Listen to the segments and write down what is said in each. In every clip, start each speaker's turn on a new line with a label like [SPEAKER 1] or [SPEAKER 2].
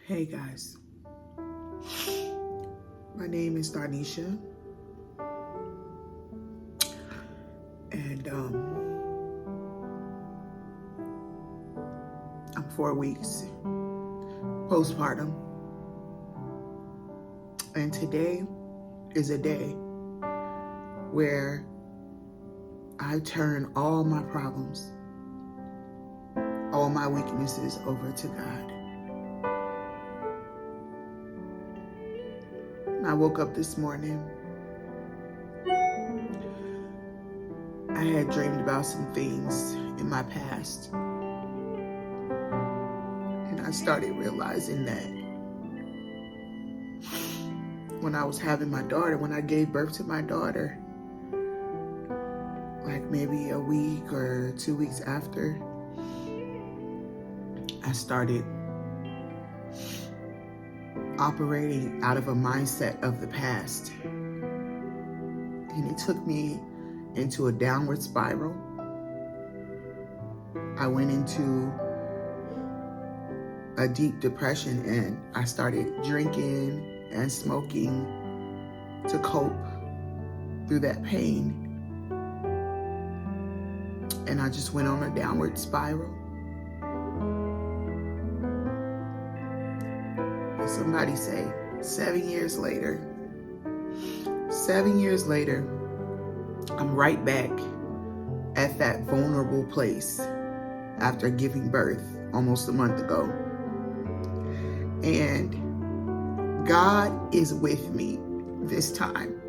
[SPEAKER 1] Hey guys, my name is Donicha, and I'm 4 weeks postpartum, and today is a day where I turn all my problems, all my weaknesses over to God. I woke up this morning. I had dreamed about some things in my past. And I started realizing that when I was having my daughter, when I gave birth to my daughter, like maybe a week or 2 weeks after, I started operating out of a mindset of the past. And it took me into a downward spiral. I went into a deep depression and I started drinking and smoking to cope through that pain. And I just went on a downward spiral. Somebody say 7 years later, 7 years later, I'm right back at that vulnerable place after giving birth almost a month ago. And God is with me this time.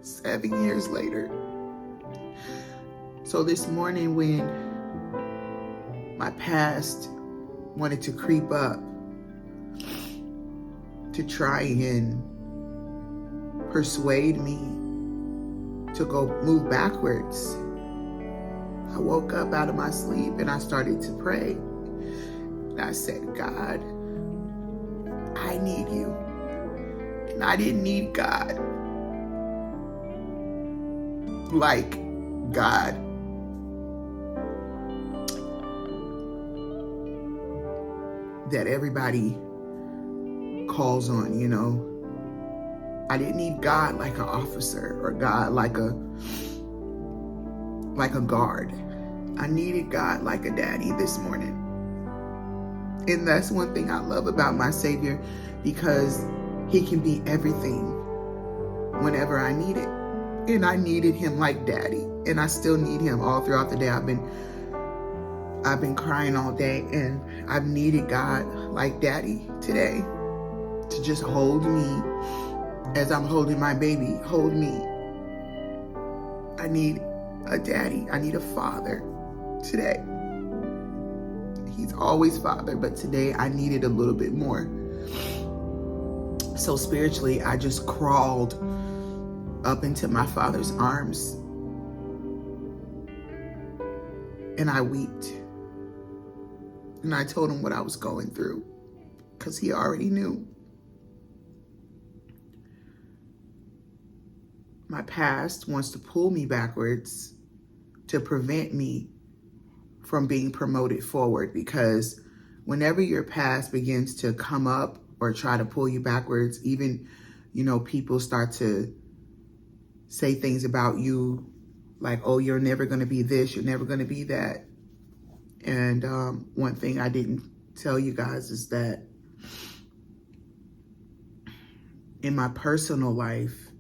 [SPEAKER 1] Seven years later. So this morning when my past wanted to creep up to try and persuade me to go move backwards, I woke up out of my sleep and I started to pray. And I said, God, I need you. And I didn't need God like God that everybody calls on, you know. I didn't need God like an officer or God like a guard. I needed God like a daddy this morning. And that's one thing I love about my Savior, because he can be everything whenever I need it. And I needed him like daddy. And I still need him all throughout the day. I've been crying all day, and I've needed God like daddy today to just hold me as I'm holding my baby. Hold me. I need a daddy. I need a father today. He's always father, but today I needed a little bit more. So spiritually, I just crawled up into my father's arms and I wept. And I told him what I was going through, because he already knew. My past wants to pull me backwards to prevent me from being promoted forward, because whenever your past begins to come up or try to pull you backwards, even, you know, people start to say things about you like, oh, you're never going to be this, you're never going to be that. And one thing I didn't tell you guys is that in my personal life,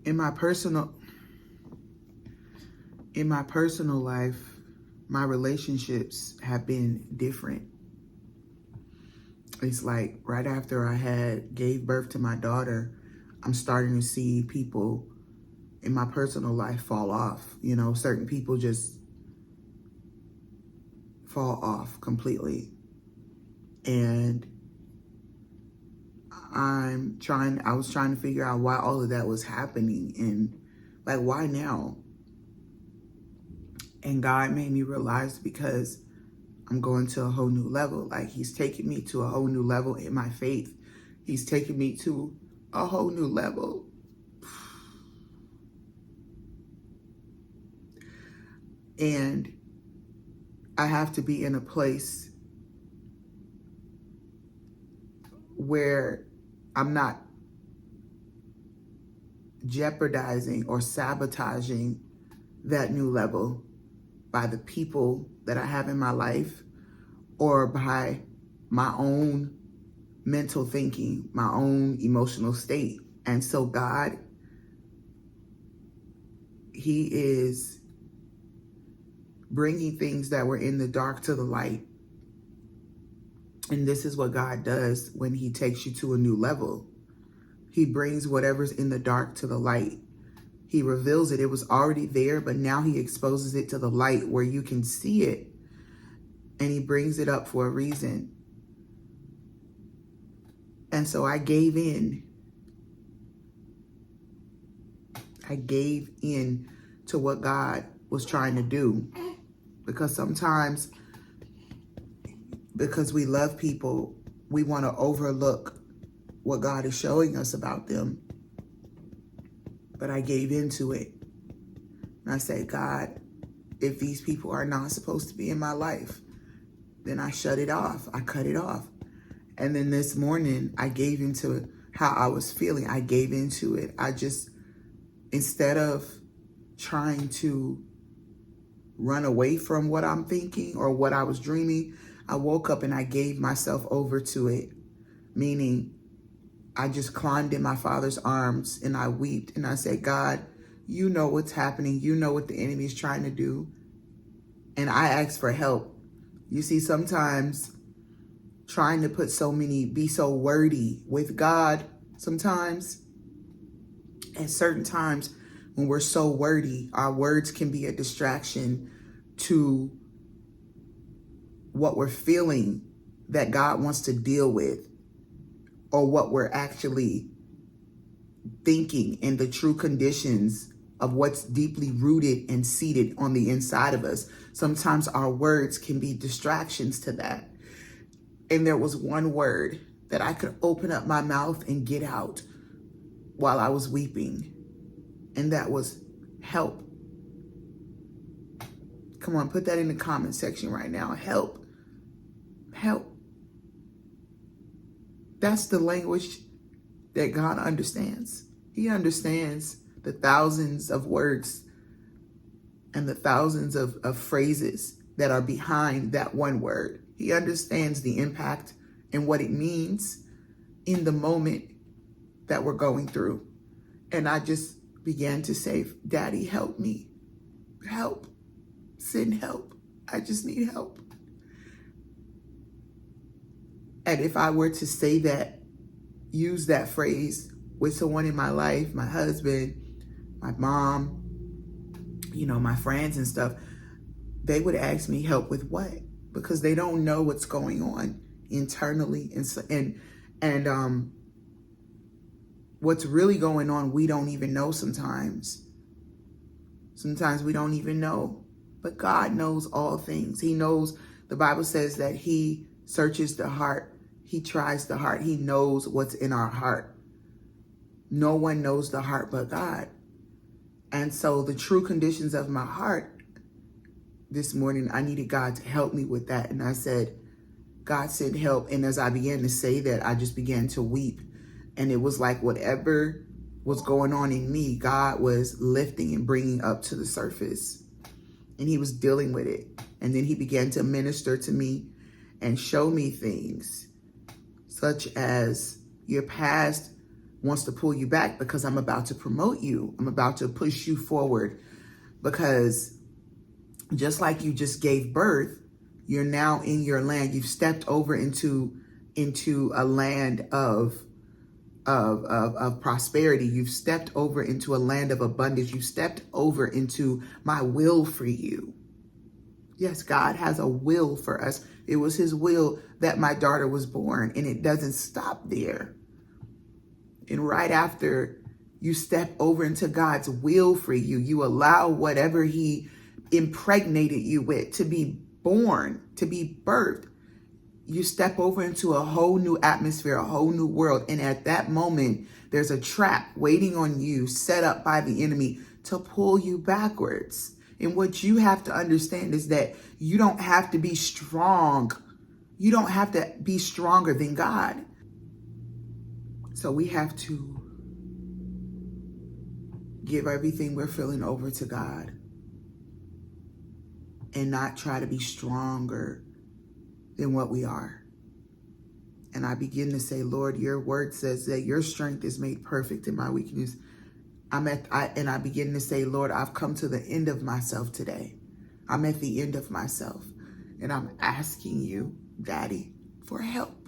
[SPEAKER 1] in my personal life, my relationships have been different. It's like right after I gave birth to my daughter, I'm starting to see people in my personal life fall off. You know, certain people just fall off completely. And I was trying to figure out why all of that was happening, and like, why now? And God made me realize, because I'm going to a whole new level. Like, he's taking me to a whole new level in my faith. He's taking me to a whole new level. And I have to be in a place where I'm not jeopardizing or sabotaging that new level by the people that I have in my life, or by my own mental thinking, my own emotional state. And so God, he is bringing things that were in the dark to the light. And this is what God does when he takes you to a new level. He brings whatever's in the dark to the light. He reveals it. It was already there, but now he exposes it to the light where you can see it. And he brings it up for a reason. And so I gave in. I gave in to what God was trying to do. Because sometimes, because we love people, we want to overlook what God is showing us about them. But I gave into it. And I said, God, if these people are not supposed to be in my life, then I shut it off. I cut it off. And then this morning, I gave into how I was feeling. I gave into it. I just, instead of trying to run away from what I'm thinking or what I was dreaming, I woke up and I gave myself over to it. Meaning, I just climbed in my Father's arms and I wept and I said, God, you know what's happening. You know what the enemy is trying to do. And I asked for help. You see, sometimes trying to be so wordy with God, sometimes at certain times when we're so wordy, our words can be a distraction to what we're feeling that God wants to deal with, or what we're actually thinking and the true conditions of what's deeply rooted and seated on the inside of us. Sometimes our words can be distractions to that. And there was one word that I could open up my mouth and get out while I was weeping. And that was help. Come on, put that in the comment section right now. Help. Help. That's the language that God understands. He understands the thousands of words and the thousands of phrases that are behind that one word. He understands the impact and what it means in the moment that we're going through. And I just began to say, Daddy, help me. Help. Send help. I just need help. And if I were to say that, use that phrase with someone in my life, my husband, my mom, my friends and stuff, they would ask me help with what? Because they don't know what's going on internally. And what's really going on, we don't even know sometimes. Sometimes we don't even know. But God knows all things. He knows, the Bible says that he searches the heart. He tries the heart. He knows what's in our heart. No one knows the heart but God. And so the true conditions of my heart, this morning, I needed God to help me with that. And I said, God sent help. And as I began to say that, I just began to weep. And it was like whatever was going on in me, God was lifting and bringing up to the surface. And he was dealing with it. And then he began to minister to me and show me things such as your past wants to pull you back because I'm about to promote you. I'm about to push you forward, because just like you just gave birth, you're now in your land. You've stepped over into a land of prosperity. You've stepped over into a land of abundance. You've stepped over into my will for you. Yes, God has a will for us. It was his will that my daughter was born, and it doesn't stop there. And right after you step over into God's will for you, you allow whatever he impregnated you with, to be born, to be birthed. You step over into a whole new atmosphere, a whole new world. And at that moment, there's a trap waiting on you, set up by the enemy to pull you backwards. And what you have to understand is that you don't have to be strong. You don't have to be stronger than God. So we have to give everything we're feeling over to God and not try to be stronger than what we are. And I begin to say, Lord, your word says that your strength is made perfect in my weakness. And I begin to say, Lord, I've come to the end of myself today. I'm at the end of myself. And I'm asking you, Daddy, for help.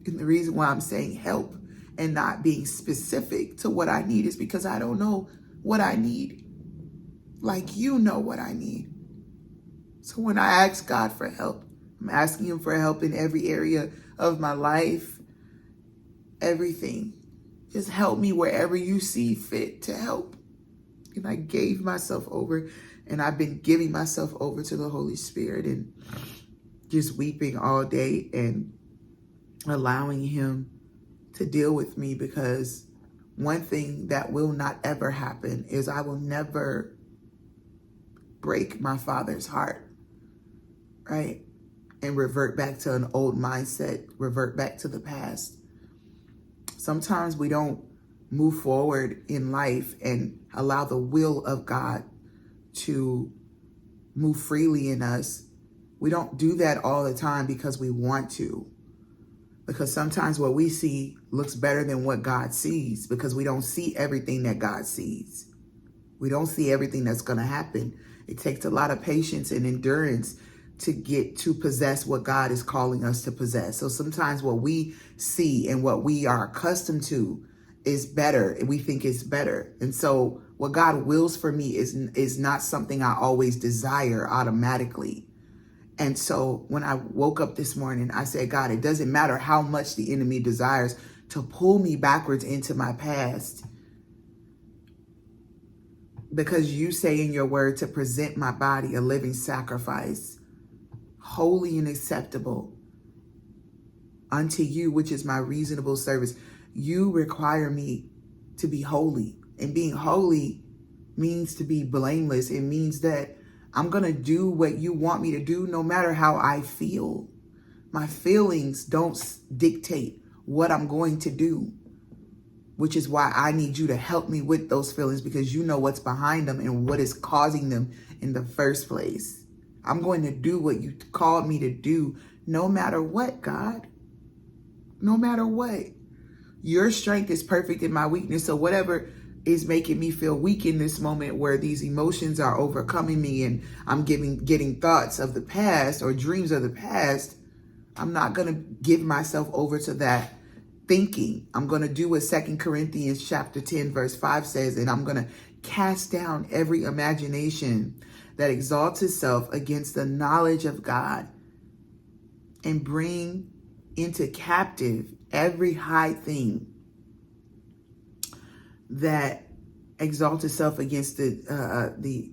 [SPEAKER 1] And the reason why I'm saying help and not being specific to what I need is because I don't know what I need. Like you know what I need. So when I ask God for help, I'm asking him for help in every area of my life, everything. Just help me wherever you see fit to help. And I gave myself over, and I've been giving myself over to the Holy Spirit and just weeping all day and allowing him to deal with me, because one thing that will not ever happen is I will never break my Father's heart, right? And revert back to an old mindset, revert back to the past. Sometimes we don't move forward in life and allow the will of God to move freely in us. We don't do that all the time because we want to. Because sometimes what we see looks better than what God sees, because we don't see everything that God sees. We don't see everything that's going to happen. It takes a lot of patience and endurance to get to possess what God is calling us to possess. So sometimes what we see and what we are accustomed to is better, and we think it's better. And so what God wills for me is not something I always desire automatically. And so when I woke up this morning, I said, God, it doesn't matter how much the enemy desires to pull me backwards into my past, because you say in your word to present my body a living sacrifice, holy and acceptable unto you, which is my reasonable service. You require me to be holy, and being holy means to be blameless. It means that I'm going to do what you want me to do, no matter how I feel. My feelings don't dictate what I'm going to do, which is why I need you to help me with those feelings, because you know what's behind them and what is causing them in the first place. I'm going to do what you called me to do, no matter what, God. No matter what. Your strength is perfect in my weakness. So whatever is making me feel weak in this moment, where these emotions are overcoming me and I'm getting thoughts of the past or dreams of the past, I'm not going to give myself over to that thinking. I'm going to do what 2 Corinthians chapter 10, verse 5 says, and I'm going to cast down every imagination that exalts itself against the knowledge of God, and bring into captive every high thing that exalts itself against the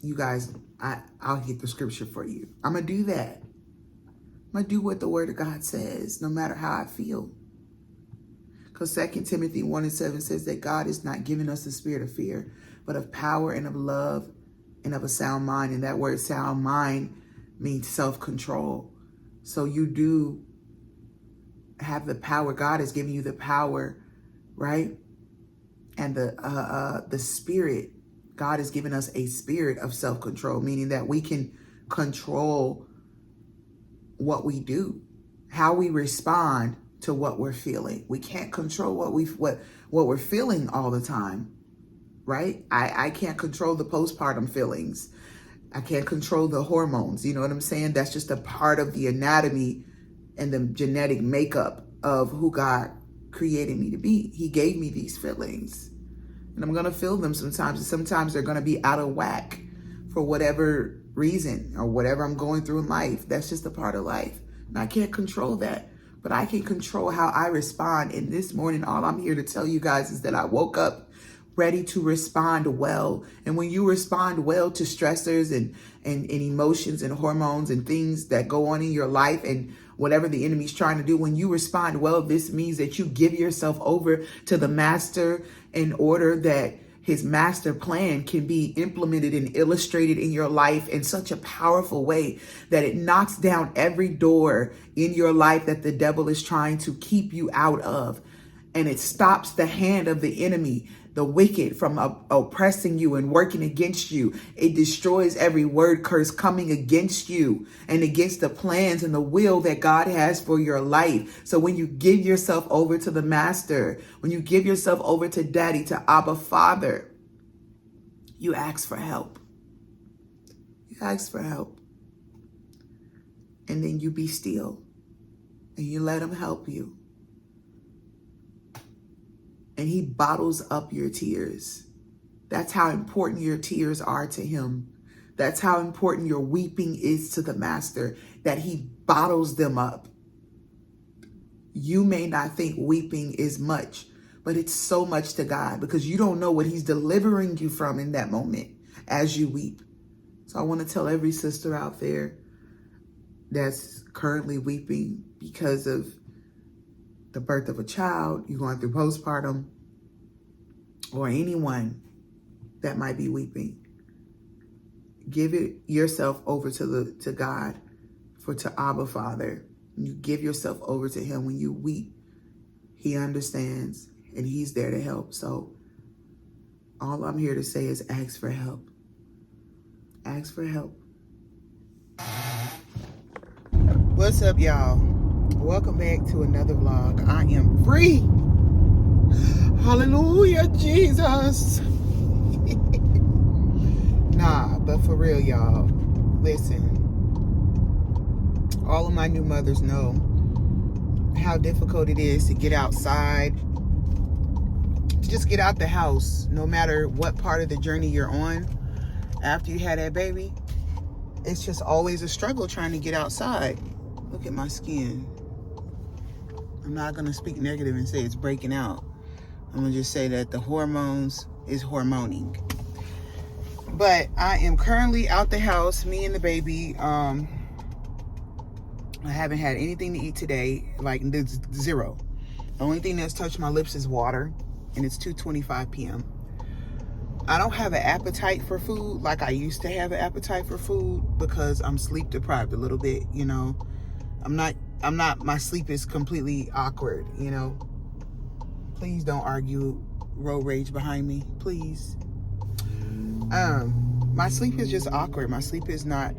[SPEAKER 1] you guys, I'll get the scripture for you. I'm going to do that. I'm going to do what the word of God says, no matter how I feel. Because 2 Timothy 1:7 says that God is not giving us the spirit of fear, but of power and of love and of a sound mind. And that word sound mind means self-control. So you do have the power. God has given you the power, right? And the spirit. God has given us a spirit of self-control, meaning that we can control what we do, how we respond to what we're feeling. We can't control what we're feeling all the time, right? I can't control the postpartum feelings. I can't control the hormones. You know what I'm saying? That's just a part of the anatomy and the genetic makeup of who God created me to be. He gave me these feelings, and I'm going to feel them sometimes. And sometimes they're going to be out of whack for whatever reason or whatever I'm going through in life. That's just a part of life. And I can't control that, but I can control how I respond. And this morning, all I'm here to tell you guys is that I woke up ready to respond well. And when you respond well to stressors and emotions and hormones and things that go on in your life and whatever the enemy's trying to do, when you respond well, this means that you give yourself over to the master in order that his master plan can be implemented and illustrated in your life in such a powerful way that it knocks down every door in your life that the devil is trying to keep you out of. And it stops the hand of the enemy, the wicked, from oppressing you and working against you. It destroys every word curse coming against you and against the plans and the will that God has for your life. So when you give yourself over to the master, when you give yourself over to daddy, to Abba Father, you ask for help. You ask for help. And then you be still and you let him help you. And he bottles up your tears. That's how important your tears are to him. That's how important your weeping is to the master, that he bottles them up. You may not think weeping is much, but it's so much to God because you don't know what he's delivering you from in that moment as you weep. So I want to tell every sister out there that's currently weeping because of the birth of a child, you're going through postpartum, or anyone that might be weeping, give it yourself over to God, to Abba Father. You give yourself over to him. When you weep, he understands and he's there to help. So all I'm here to say is ask for help. Ask for help. What's up, y'all? Welcome back to another vlog. I am free. Hallelujah, Jesus. Nah, but for real, y'all, listen. All of my new mothers know how difficult it is to get outside, to just get out the house, no matter what part of the journey you're on. After you had that baby, it's just always a struggle trying to get outside. Look at my skin. I'm not going to speak negative and say it's breaking out. I'm going to just say that the hormones is hormoning. But I am currently out the house, me and the baby. I haven't had anything to eat today, like zero. The only thing that's touched my lips is water, and it's 2:25 p.m. I don't have an appetite for food like I used to have an appetite for food because I'm sleep deprived a little bit, you know. My sleep is completely awkward, you know. Please don't argue road rage behind me, please. My sleep is just awkward. My sleep is not,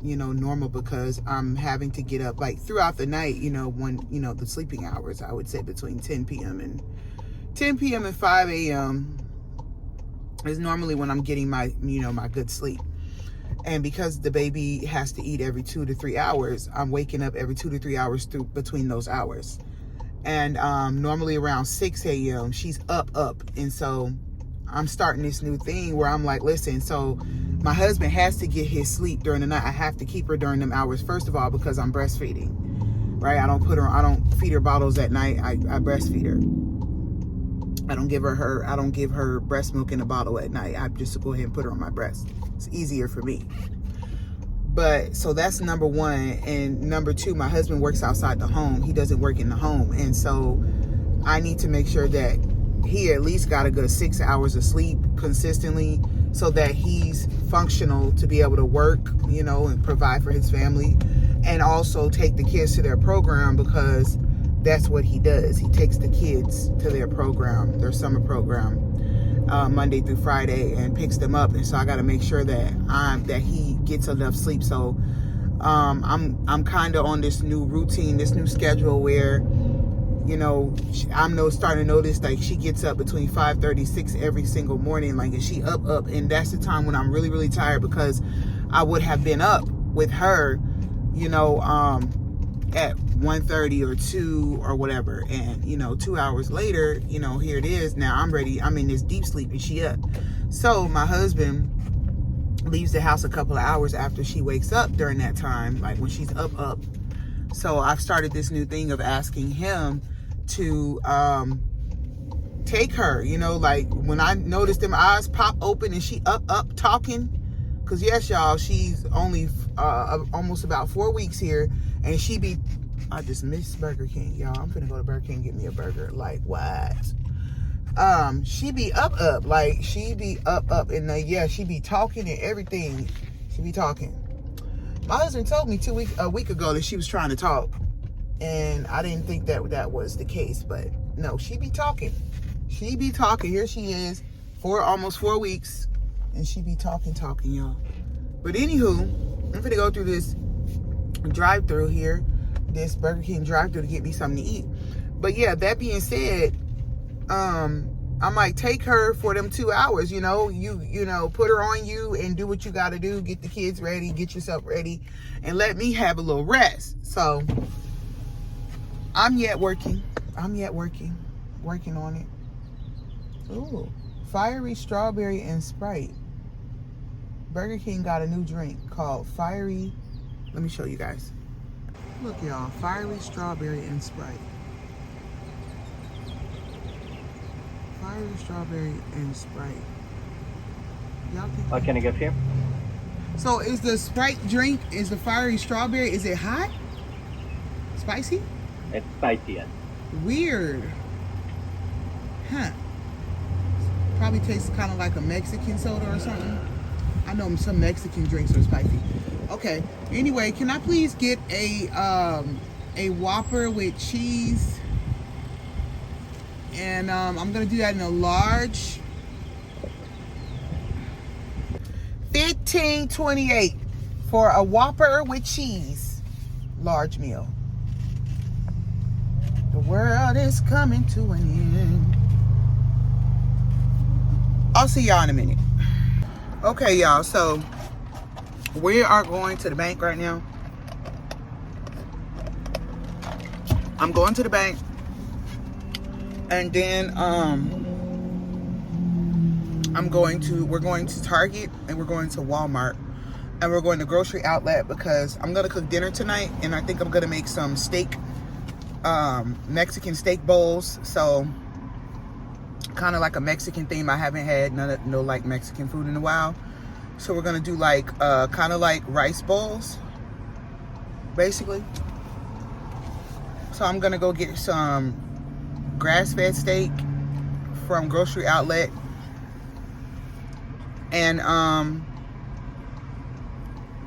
[SPEAKER 1] you know, normal because I'm having to get up like throughout the night, you know, when, you know, the sleeping hours, I would say between 10 p.m. and 5 a.m. is normally when I'm getting my, you know, my good sleep. And because the baby has to eat every 2 to 3 hours, I'm waking up every 2 to 3 hours between those hours. And normally around 6 a.m. she's up. And so I'm starting this new thing where I'm like, listen, so my husband has to get his sleep during the night. I have to keep her during them hours, first of all, because I'm breastfeeding, right? I don't feed her bottles at night. I breastfeed her. I don't give her breast milk in a bottle at night. I just go ahead and put her on my breast. It's easier for me. But so that's number one. And number two, my husband works outside the home. He doesn't work in the home. And so I need to make sure that he at least got a good 6 hours of sleep consistently so that he's functional to be able to work, you know, and provide for his family, and also take the kids to their program, because that's what he does. He takes the kids to their program, their summer program, Monday through Friday, and picks them up. And so I got to make sure that he gets enough sleep. So I'm kind of on this new routine, this new schedule where, you know, I'm starting to notice like she gets up between 5:30, 6 every single morning. Like, and she up, and that's the time when I'm really, really tired, because I would have been up with her, you know, at 1:30 or 2 or whatever. And, you know, 2 hours later, you know, here it is. Now I'm ready. I'm in this deep sleep and she up. So my husband leaves the house a couple of hours after she wakes up during that time, like when she's up. So I've started this new thing of asking him to take her, you know, like when I noticed them eyes pop open and she up talking, because yes, y'all, she's only almost about 4 weeks here, and she be, I just miss Burger King, y'all. I'm finna go to Burger King and get me a burger. Like, what? She be up, like she be up, and yeah, she be talking and everything. She be talking. My husband told me a week ago that she was trying to talk, and I didn't think that was the case, but no, she be talking. She be talking. Here she is, almost 4 weeks, and she be talking, y'all. But anywho, I'm gonna go through this drive-through here, this Burger King drive-through to get me something to eat. But yeah, that being said, I might take her for them 2 hours, you know, you know, put her on you and do what you got to do, get the kids ready, get yourself ready, and let me have a little rest. So I'm yet working on it. Ooh, fiery strawberry and Sprite. Burger King got a new drink called fiery. Let me show you guys. Look, y'all, fiery strawberry and Sprite. Fiery strawberry and Sprite. Y'all think
[SPEAKER 2] What can I get for you?
[SPEAKER 1] So is the Sprite drink, is the fiery strawberry, is it hot? Spicy?
[SPEAKER 2] It's spicy, yes.
[SPEAKER 1] Weird. Huh. Probably tastes kind of like a Mexican soda or something. I know some Mexican drinks are spicy. Okay. Anyway, can I please get a Whopper with cheese? And I'm gonna do that in a large. $15.28 for a Whopper with cheese, large meal. The world is coming to an end. I'll see y'all in a minute. Okay, y'all, so we are going to the bank right now. I'm going to the bank, and then we're going to Target, and we're going to Walmart, and we're going to grocery outlet because I'm gonna cook dinner tonight, and I think I'm gonna make some steak, Mexican steak bowls. So kind of like a Mexican theme. I haven't had no like Mexican food in a while, so we're gonna do like kind of like rice bowls basically. So I'm gonna go get some grass-fed steak from grocery outlet, and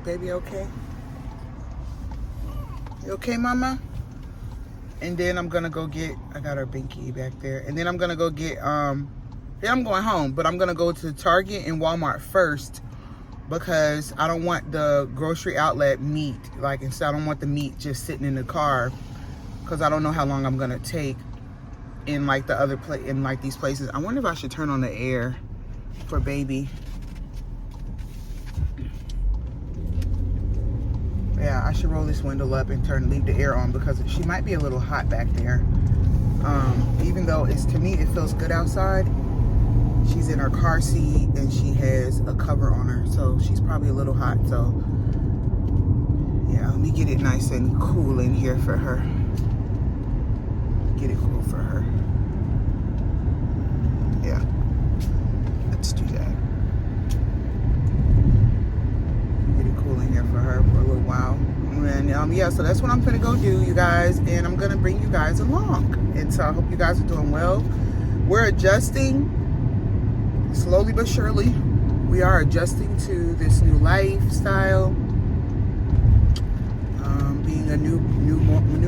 [SPEAKER 1] baby, okay, you okay, mama? And then I'm gonna go get, I got our binky back there, and then I'm gonna go get then I'm going home, but I'm gonna go to Target and Walmart first because I don't want the grocery outlet meat, like, instead I don't want the meat just sitting in the car, because I don't know how long I'm gonna take in like the other in like these places. I wonder if I should turn on the air for baby. Yeah, I should roll this window up and leave the air on because she might be a little hot back there. Even though to me it feels good outside. She's in her car seat and she has a cover on her, so she's probably a little hot. So yeah, let me get it nice and cool in here for her. Get it cool for her. Yeah, let's do that. Get it cool in here for her for a little while. And yeah, so that's what I'm gonna go do, you guys, and I'm gonna bring you guys along. And so I hope you guys are doing well. We're adjusting slowly but surely. We are adjusting to this new lifestyle, being a new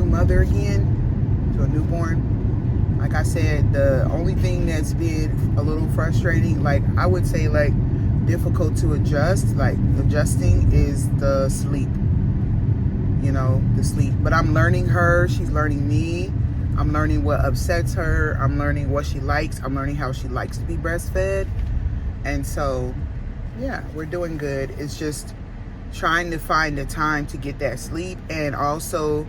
[SPEAKER 1] mother again, to a newborn. Like I said, the only thing that's been a little frustrating, like I would say like difficult to adjust, like adjusting, is the sleep. You know, the sleep. But I'm learning her, she's learning me. I'm learning what upsets her. I'm learning what she likes. I'm learning how she likes to be breastfed. And so, yeah, we're doing good. It's just trying to find the time to get that sleep, and also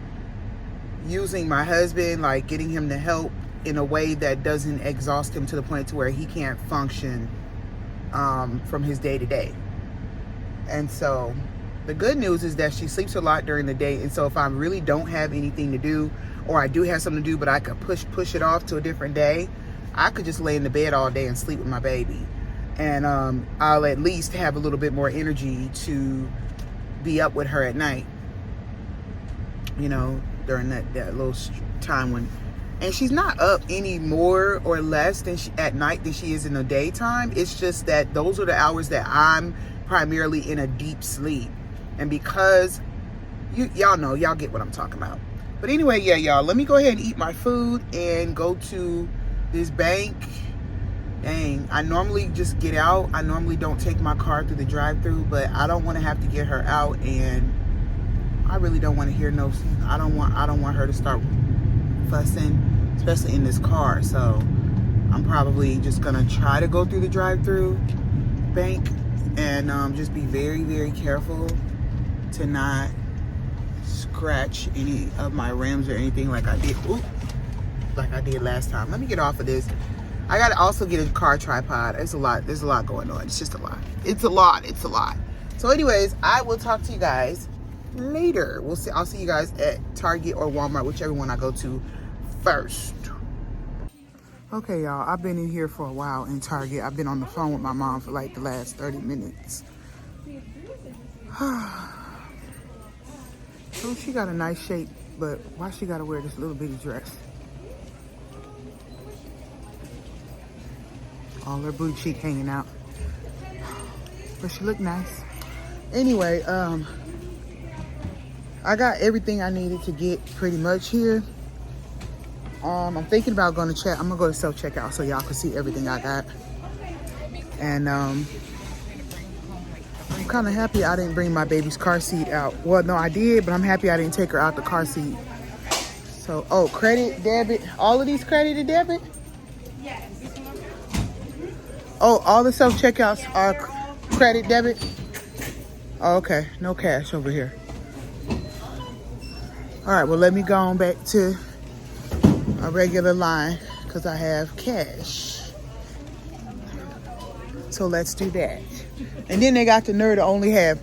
[SPEAKER 1] using my husband, like getting him to help in a way that doesn't exhaust him to the point to where he can't function from his day to day. And so the good news is that she sleeps a lot during the day, and so if I really don't have anything to do, or I do have something to do but I could push it off to a different day, I could just lay in the bed all day and sleep with my baby. And I'll at least have a little bit more energy to be up with her at night, you know, during that little time when, and she's not up any more or less than at night than she is in the daytime. It's just that those are the hours that I'm primarily in a deep sleep. And because y'all know, y'all get what I'm talking about. But anyway, yeah, y'all, let me go ahead and eat my food and go to this bank. Dang, I normally just get out. I normally don't take my car through the drive-thru, but I don't want to have to get her out, and I really don't want to hear no. I don't want her to start fussing, especially in this car. So I'm probably just gonna try to go through the drive-thru bank and just be very, very careful to not scratch any of my rims or anything like I did. Like I did last time. Let me get off of this. I gotta also get a car tripod. It's a lot. There's a lot going on. It's just a lot. It's a lot. It's a lot. So anyways, I will talk to you guys later. We'll see. I'll see you guys at Target or Walmart, whichever one I go to first. Okay, y'all. I've been in here for a while in Target. I've been on the phone with my mom for like the last 30 minutes. So she got a nice shape, but why she gotta wear this little bitty dress? All her booty cheek hanging out. But she looked nice. Anyway, I got everything I needed to get pretty much here. I'm thinking about going to check. I'm gonna go to self-checkout so y'all can see everything I got. And I'm kind of happy I didn't bring my baby's car seat out. Well, no, I did, but I'm happy I didn't take her out the car seat. So, oh, credit, debit, all of these credit and debit? Oh, all the self-checkouts are credit, debit? Oh, okay, no cash over here. All right, well, let me go on back to a regular line because I have cash. So let's do that. And then they got the nerve to only have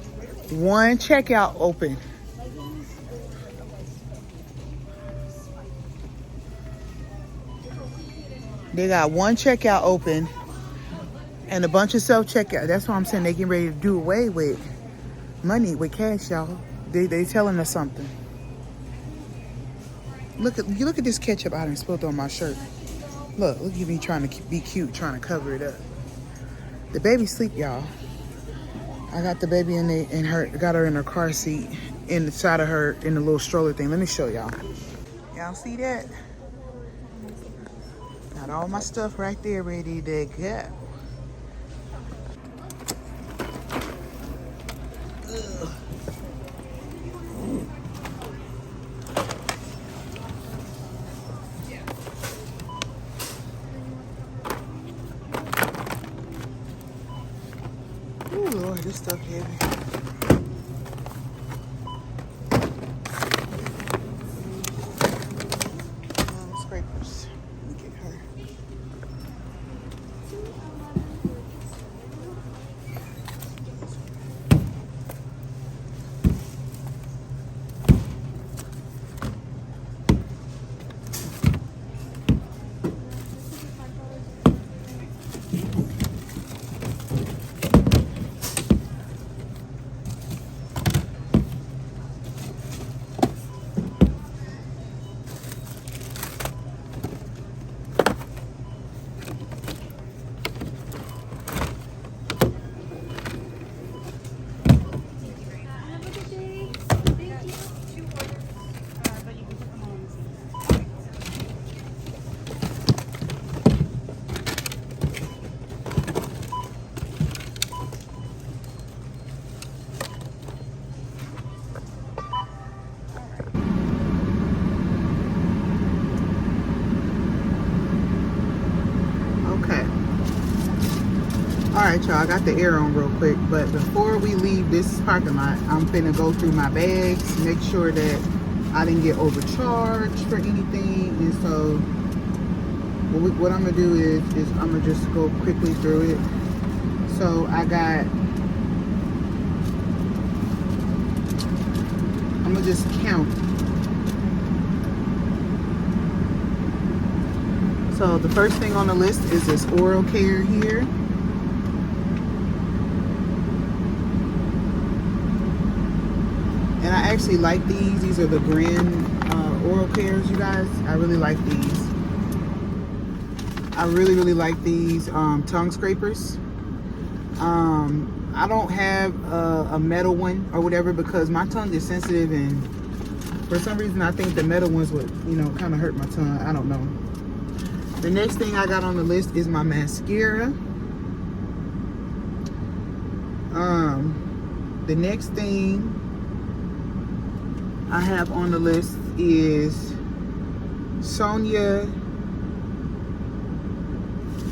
[SPEAKER 1] one checkout open. They got one checkout open and a bunch of self-checkout. That's why I'm saying they getting ready to do away with money, with cash, y'all. They telling us something. Look at this ketchup I done spilled on my shirt. Look at me trying to be cute, trying to cover it up. The baby sleep, y'all. I got the baby got her in her car seat, inside of her, in the little stroller thing. Let me show y'all. Y'all see that? Got all my stuff right there ready to go. Ooh, Lord, this stuff heavy. Scrapers. Let me get her. Alright, y'all, I got the air on real quick, but before we leave this parking lot, I'm finna go through my bags, make sure that I didn't get overcharged for anything. And so what I'm gonna do is I'm gonna just go quickly through it. So I'm gonna just count. So the first thing on the list is this oral care here. And I actually like these. These are the Grand oral cares, you guys. I really like these. I really like these tongue scrapers. I don't have a metal one or whatever because my tongue is sensitive, and for some reason I think the metal ones would, you know, kind of hurt my tongue. I don't know. The next thing I got on the list is my mascara. The next thing I have on the list is Sonia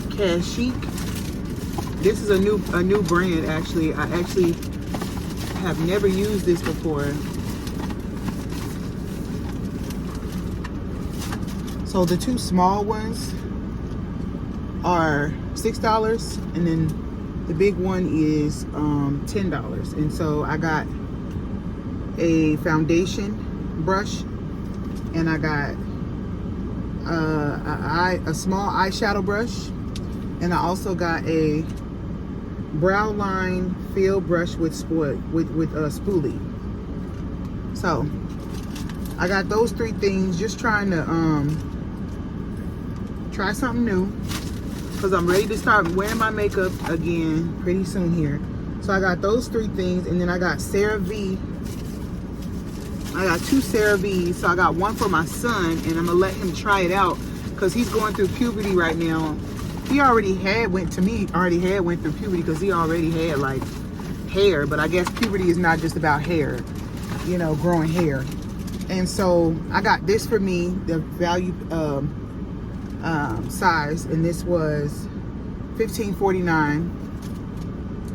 [SPEAKER 1] Kashik. This is a new brand actually. I actually have never used this before. So the two small ones are $6, and then the big one is $10. And so I got a foundation brush, and I got a small eyeshadow brush, and I also got a brow line fill brush with spoolie. So I got those three things, just trying to try something new, because I'm ready to start wearing my makeup again pretty soon here. So I got those three things, and then I got CeraVe. I got two CeraVes. So I got one for my son, and I'm gonna let him try it out because he's going through puberty right now. He already went through puberty because he already had like hair, but I guess puberty is not just about hair, you know, growing hair. And so I got this for me, the value size, and this was $15.49.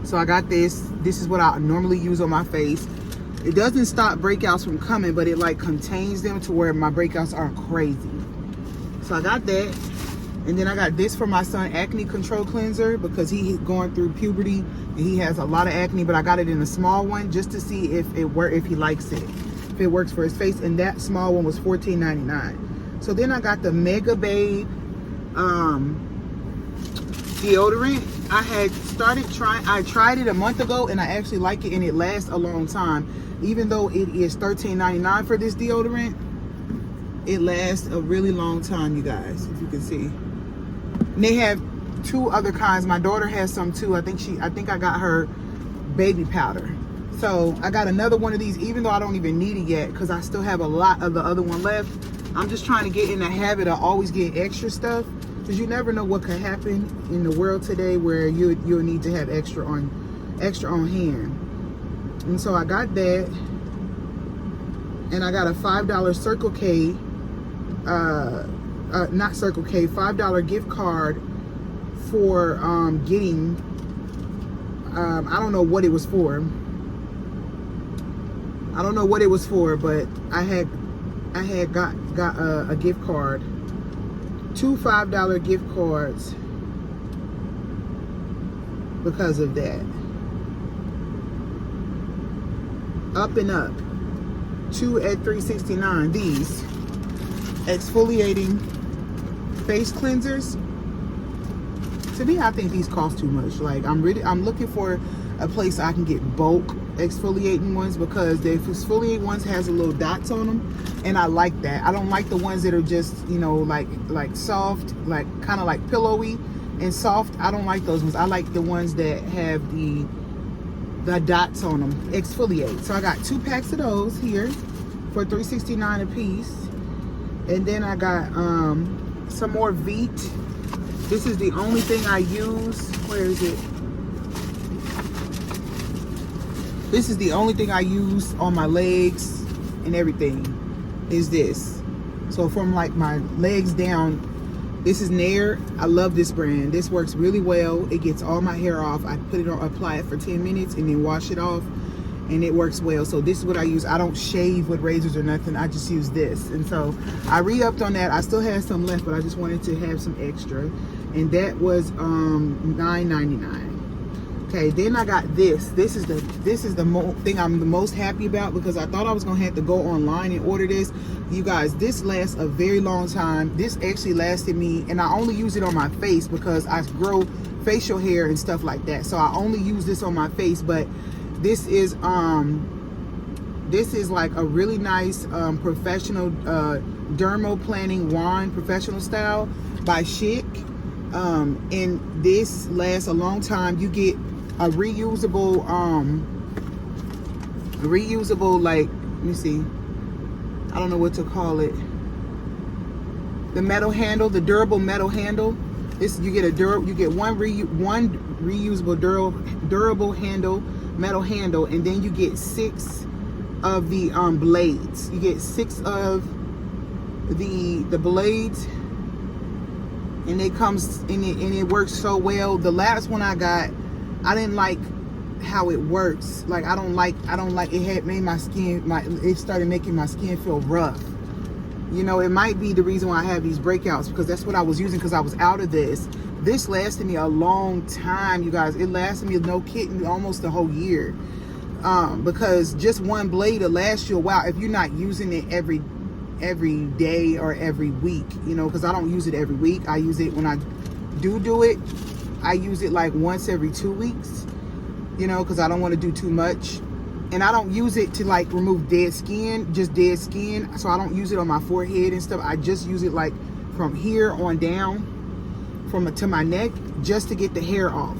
[SPEAKER 1] So I got this. This is what I normally use on my face. It doesn't stop breakouts from coming, but it like contains them to where my breakouts aren't crazy. So I got that. And then I got this for my son, acne control cleanser, because he's going through puberty and he has a lot of acne, but I got it in a small one just to see if he likes it, if it works for his face. And that small one was $14.99. So then I got the Mega Babe deodorant. I tried it a month ago, and I actually like it, and it lasts a long time. Even though it is $13.99 for this deodorant, it lasts a really long time, you guys, if you can see. And they have two other kinds. My daughter has some too. I think I got her baby powder. So I got another one of these, even though I don't even need it yet, because I still have a lot of the other one left. I'm just trying to get in the habit of always getting extra stuff, because you never know what could happen in the world today where you'll need to have extra on hand. And so I got that, and I got a $5 Circle K, not Circle K, $5 gift card for getting, I don't know what it was for. But I had got a gift card, two $5 gift cards because of that. Up and Up, two at $3.69. These exfoliating face cleansers. To me, I think these cost too much. Like, I'm looking for a place I can get bulk exfoliating ones, because the exfoliating ones has a little dots on them, and I like that. I don't like the ones that are just, you know, like soft, like kind of like pillowy and soft. I don't like those ones. I like the ones that have the dots on them. Exfoliate. So I got 2 packs of those here for $3.69 a piece. And then I got some more Veet. This is the only thing I use. Where is it? This is the only thing I use on my legs and everything, is this. So from like my legs down, this is Nair. I love this brand. This works really well. It gets all my hair off. I put it on, apply it for 10 minutes and then wash it off, and it works well. So this is what I use. I don't shave with razors or nothing. I just use this. And so I re-upped on that. I still had some left, but I just wanted to have some extra. And that was $9.99. Okay, then I got this. This is the thing I'm the most happy about, because I thought I was gonna have to go online and order this. You guys, this lasts a very long time. This actually lasted me, and I only use it on my face because I grow facial hair and stuff like that. So I only use this on my face, but this is like a really nice professional dermoplanning wand, professional style by Chic. And this lasts a long time. You get a reusable like, let me see, I don't know what to call it, the metal handle, the durable metal handle. This, you get one reusable durable handle, metal handle, and then you get 6 of the blades. You get 6 of the blades, and it comes in it, and it works so well. The last one I got, I didn't like how it works. Like, I don't like it had made my skin, it started making my skin feel rough. You know, it might be the reason why I have these breakouts, because that's what I was using, because I was out of this. This lasted me a long time, you guys. It lasted me, no kidding, almost a whole year. Because just one blade will last you a while if you're not using it every day or every week, you know, because I don't use it every week. I use it when I do it. I use it like once every 2 weeks, you know, because I don't want to do too much. And I don't use it to like remove dead skin, just dead skin. So I don't use it on my forehead and stuff. I just use it like from here on down, to my neck, just to get the hair off.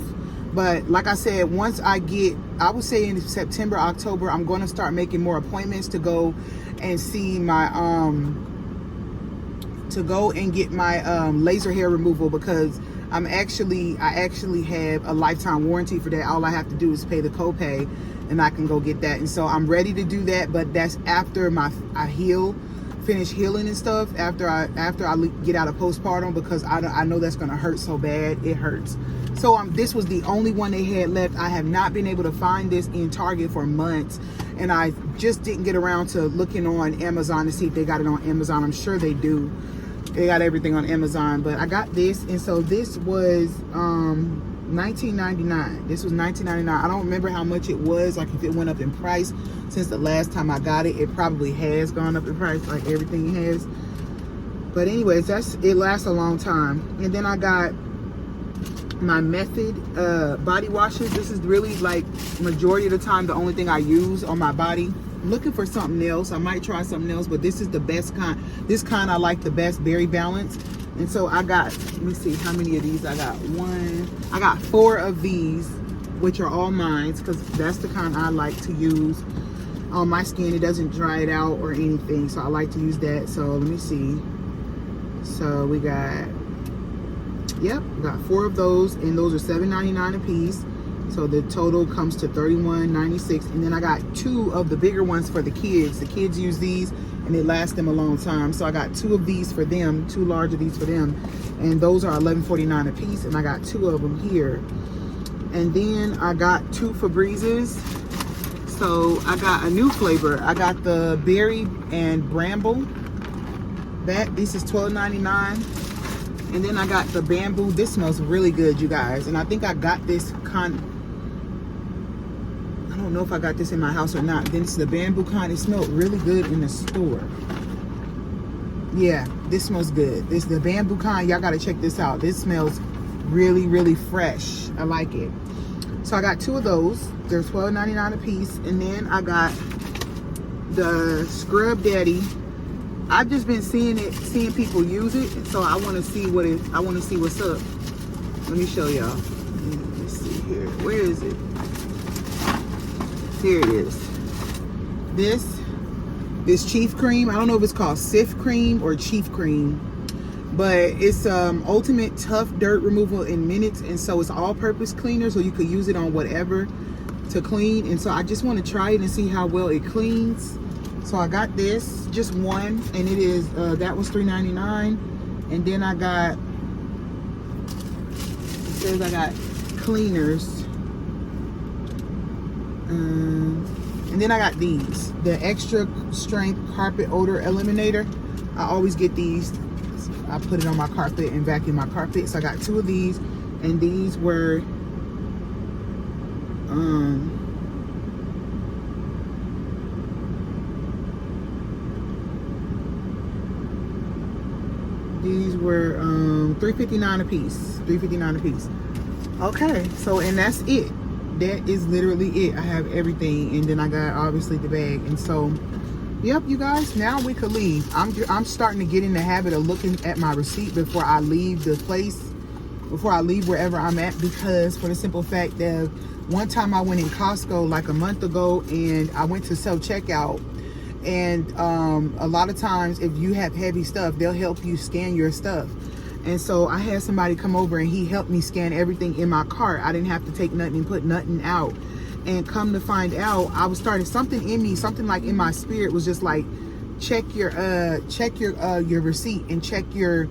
[SPEAKER 1] But like I said, once I would say in September, October, I'm going to start making more appointments to go and see my get my laser hair removal, because I actually have a lifetime warranty for that. All I have to do is pay the copay, and I can go get that. And so I'm ready to do that, but that's after I finish healing and stuff, after I get out of postpartum, because I know that's gonna hurt so bad. It hurts. So this was the only one they had left. I have not been able to find this in Target for months, and I just didn't get around to looking on Amazon to see if they got it on Amazon. I'm sure they do. They got everything on Amazon, but I got this, and so this was $19.99. This was $19.99. I don't remember how much it was, like if it went up in price since the last time I got it. It probably has gone up in price, like everything has. But anyways, it lasts a long time. And then I got my Method body washes. This is really, like, majority of the time the only thing I use on my body. I'm looking for something else. I might try something else, but this is the best kind. This kind I like the best, very balanced. And so I got, let me see how many of these I got. I got 4 of these, which are all mine, because that's the kind I like to use on my skin. It doesn't dry it out or anything, so I like to use that. So let me see. So we got, yep, we got 4 of those, and those are $7.99 a piece. So the total comes to $31.96. And then I got 2 of the bigger ones for the kids. The kids use these, and it lasts them a long time. So I got 2 of these for them, 2 large of these for them, and those are $11.49 a piece. And I got 2 of them here. And then I got 2 Febrezes. So I got a new flavor. I got the berry and bramble. This is $12.99. And then I got the bamboo. This smells really good, you guys. And I think I got this I don't know if I got this in my house or not. Then it's the bamboo kind. It smelled really good in the store. Yeah, this smells good. This is the bamboo kind. Y'all gotta check this out. This smells really, really fresh. I like it. So I got 2 of those. They're $12.99 a piece. And then I got the Scrub Daddy. I've just been seeing people use it, so I want to see what's up. Let me show y'all. Let's see here. Where is it? Here it is. This Chief Cream. I don't know if it's called Sif Cream or Chief Cream, but it's ultimate tough dirt removal in minutes, and so it's all-purpose cleaner, so you could use it on whatever to clean. And so I just want to try it and see how well it cleans. So I got this, just one, and it is that was $3.99. And then I got, it says I got cleaners. And then I got these, the extra strength carpet odor eliminator. I always get these. I put it on my carpet and vacuum my carpet. So I got 2 of these, and these were These were $3.59 a piece. $3.59 a piece. Okay, so and that's it. That is literally it. I have everything, and then I got obviously the bag. And so, yep, you guys, now we could leave. I'm starting to get in the habit of looking at my receipt before I leave the place, before I leave wherever I'm at, because for the simple fact that one time I went in Costco like a month ago, and I went to self-checkout, and a lot of times if you have heavy stuff, they'll help you scan your stuff. And so I had somebody come over and he helped me scan everything in my cart. I didn't have to take nothing and put nothing out. And come to find out, I was starting, something in me, something like in my spirit was just like, check your receipt and check your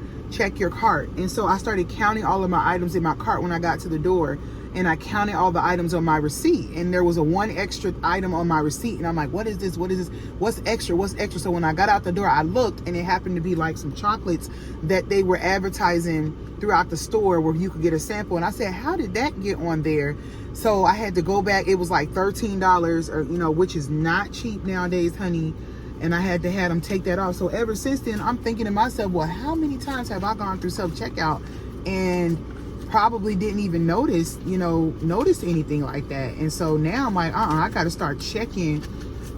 [SPEAKER 1] cart. And so I started counting all of my items in my cart when I got to the door, and I counted all the items on my receipt, and there was a one extra item on my receipt, and I'm like, what is this? What is this? What's extra? What's extra? So when I got out the door, I looked, and it happened to be like some chocolates that they were advertising throughout the store where you could get a sample. And I said, how did that get on there? So I had to go back. It was like $13, or which is not cheap nowadays, honey. And I had to have them take that off. So ever since then, I'm thinking to myself, well, how many times have I gone through self-checkout and probably didn't even notice anything like that? And so now I'm like, I gotta start checking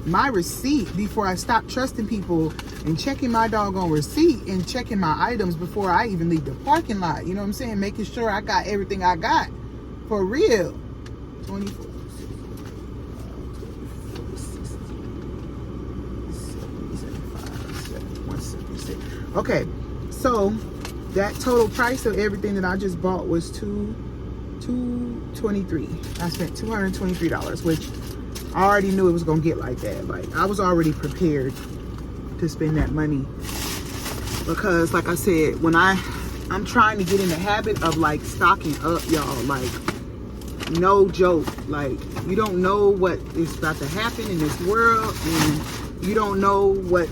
[SPEAKER 1] my receipt before I stop trusting people, and checking my doggone receipt and checking my items before I even leave the parking lot. You know what I'm saying? Making sure I got everything I got for real. 24. Okay, so that total price of everything that I just bought was $223. I spent $223, which I already knew it was gonna get like that. Like, I was already prepared to spend that money, because like I said, when I'm trying to get in the habit of like stocking up, y'all. Like, no joke. Like, you don't know what is about to happen in this world, and you don't know what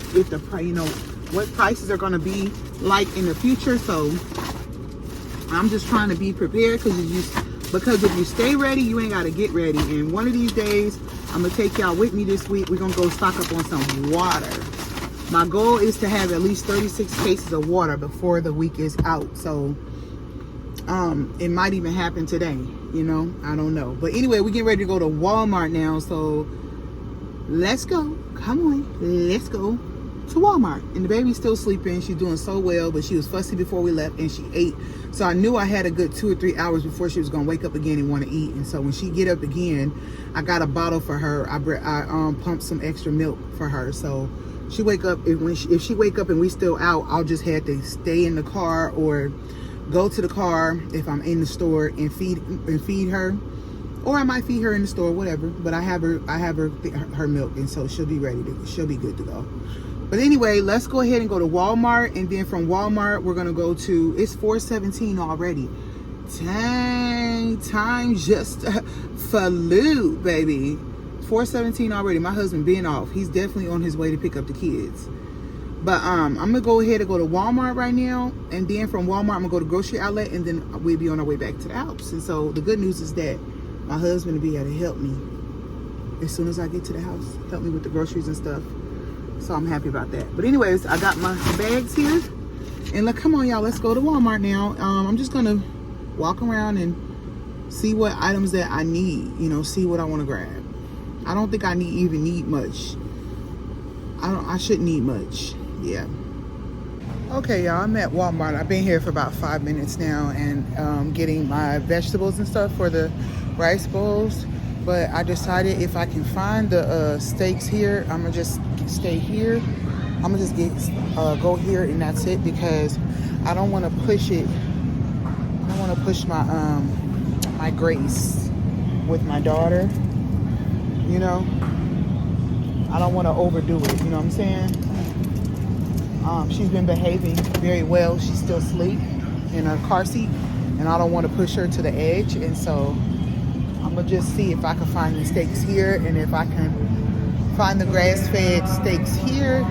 [SPEAKER 1] what prices are going to be like in the future. So I'm just trying to be prepared, because if you stay ready, you ain't got to get ready. And one of these days, I'm gonna take y'all with me this week. We're gonna go stock up on some water. My goal is to have at least 36 cases of water before the week is out. So it might even happen today, I don't know. But anyway, we're getting ready to go to Walmart now, so let's go. Come on, let's go to Walmart. And the baby's still sleeping. She's doing so well, but she was fussy before we left, and she ate. So I knew I had a good 2 or 3 hours before she was gonna wake up again and want to eat. And so when she get up again, I got a bottle for her. I pumped some extra milk for her. So she wake up, if she wake up and we still out, I'll just have to stay in the car or go to the car if I'm in the store and feed her, or I might feed her in the store, whatever. But I have her milk, and so she'll be good to go. But anyway, let's go ahead and go to Walmart, and then from Walmart we're gonna go to, it's 4:17 already. Dang, time just flew, baby. 4:17 already. My husband been off. He's definitely on his way to pick up the kids. But I'm gonna go ahead and go to Walmart right now, and then from Walmart I'm gonna go to grocery outlet, and then we'll be on our way back to the house. And so the good news is that my husband will be able to help me as soon as I get to the house, help me with the groceries and stuff. So I'm happy about that. But anyways, I got my bags here, and look, come on y'all, let's go to Walmart now. I'm just gonna walk around and see what items that I need, see what I want to grab. I don't think I even need much. I shouldn't need much. Yeah. Okay, y'all, I'm at Walmart. I've been here for about 5 minutes now, and getting my vegetables and stuff for the rice bowls. But I decided if I can find the steaks here, I'm gonna just stay here. I'm gonna just go here, and that's it, because I don't want to push it. I don't want to push my my grace with my daughter. I don't want to overdo it. You know what I'm saying? She's been behaving very well. She's still asleep in her car seat, and I don't want to push her to the edge. And so I'm gonna just see if I can find the steaks here, and if I can find the grass-fed steaks here.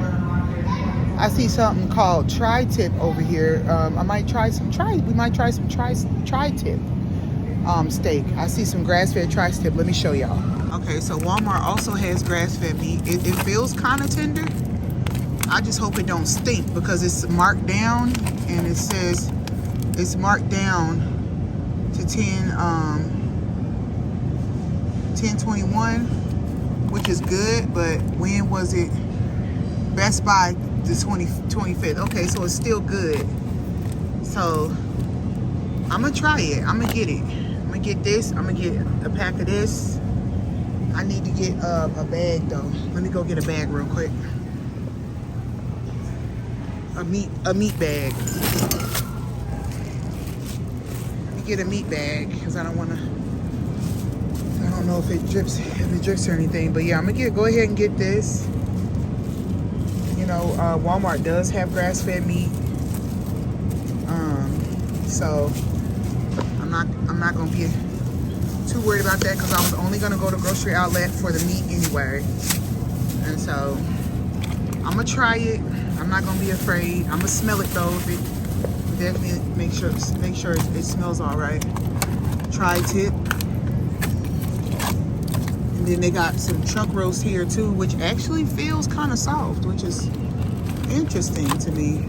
[SPEAKER 1] I see something called tri-tip over here. I might try some tri-tip. steak. I see some grass-fed tri-tip. Let me show y'all. Okay, so Walmart also has grass-fed meat. It feels kind of tender. I just hope it don't stink because it's marked down, and it says it's marked down to 10/21, which is good. But when was it? Best by the 25th. Okay, so it's still good. So I'm gonna try it. I'm gonna get it. I'm gonna get this. I'm gonna get a pack of this. I need to get a bag though. Let me go get a bag real quick. A meat bag. Let me get a meat bag because I don't know if it drips or anything. But yeah, I'm gonna go ahead and get this. You know, Walmart does have grass-fed meat. So I'm not gonna be too worried about that because I was only gonna go to grocery outlet for the meat anyway. And so I'm gonna try it. I'm not gonna be afraid. I'm gonna smell it though. If it definitely make sure it smells all right. Tri-tip. And then they got some chuck roast here too, which actually feels kind of soft, which is interesting to me.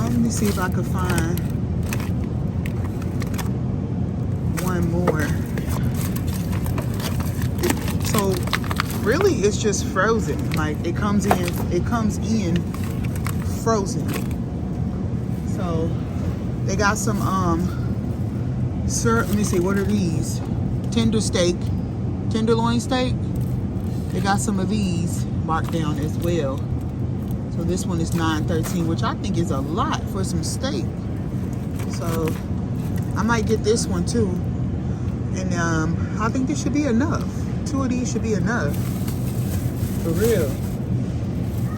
[SPEAKER 1] Let me see if I could find one more. So really it's just frozen. Like it comes in frozen. So they got some let me see, what are these? Tenderloin steak. They got some of these marked down as well. So this one is $9.13, which I think is a lot for some steak. So I might get this one too. And I think this should be enough. 2 of these should be enough. For real.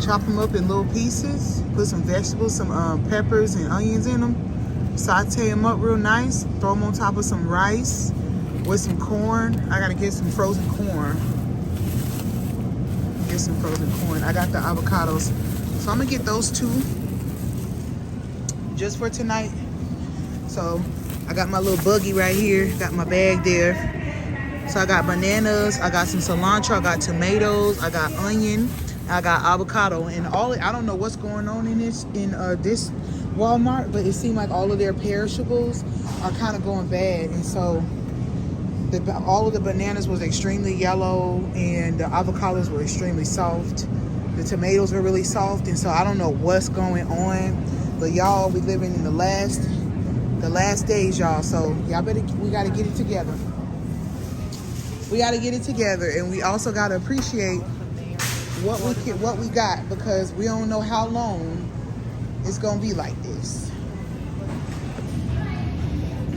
[SPEAKER 1] Chop them up in little pieces. Put some vegetables, some peppers and onions in them. Saute them up real nice. Throw them on top of some rice with some corn. I gotta get some frozen corn. Get some frozen corn. I got the avocados. So I'm gonna get those two just for tonight. So I got my little buggy right here. Got my bag there. So I got bananas. I got some cilantro. I got tomatoes. I got onion. I got avocado. And I don't know what's going on in this Walmart, but it seemed like all of their perishables are kind of going bad. And so all of the bananas was extremely yellow, and the avocados were extremely soft. The tomatoes were really soft, and so I don't know what's going on. But y'all, we living in the last days, y'all. So y'all we gotta get it together. We gotta get it together, and we also gotta appreciate what we got, because we don't know how long it's gonna be like this.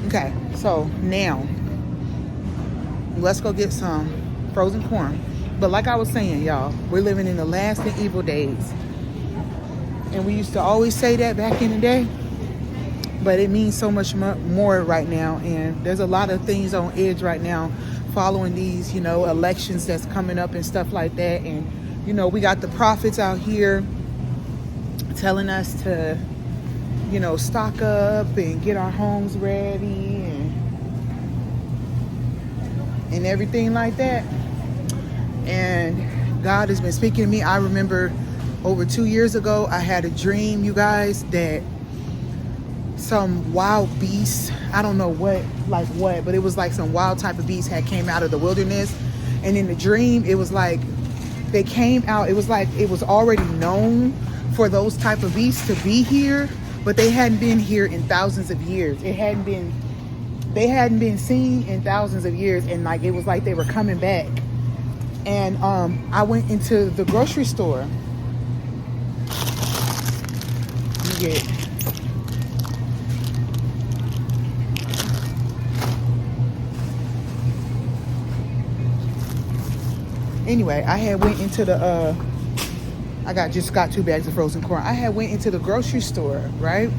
[SPEAKER 1] Okay, so now let's go get some frozen corn. But like I was saying, y'all, we're living in the last and evil days. And we used to always say that back in the day, but it means so much more right now. And there's a lot of things on edge right now following these, elections that's coming up and stuff like that. And, we got the prophets out here telling us to, stock up and get our homes ready and everything like that. And God has been speaking to me. I remember over 2 years ago, I had a dream, you guys, that some wild beast, I don't know what, but it was like some wild type of beast had came out of the wilderness. And in the dream, it was like they came out, it was like it was already known for those type of beasts to be here, but they hadn't been here in thousands of years. They hadn't been seen in thousands of years, and like it was like they were coming back. And I went into the grocery store. Anyway, I had went into the just got 2 bags of frozen corn. I had went into the grocery store, right?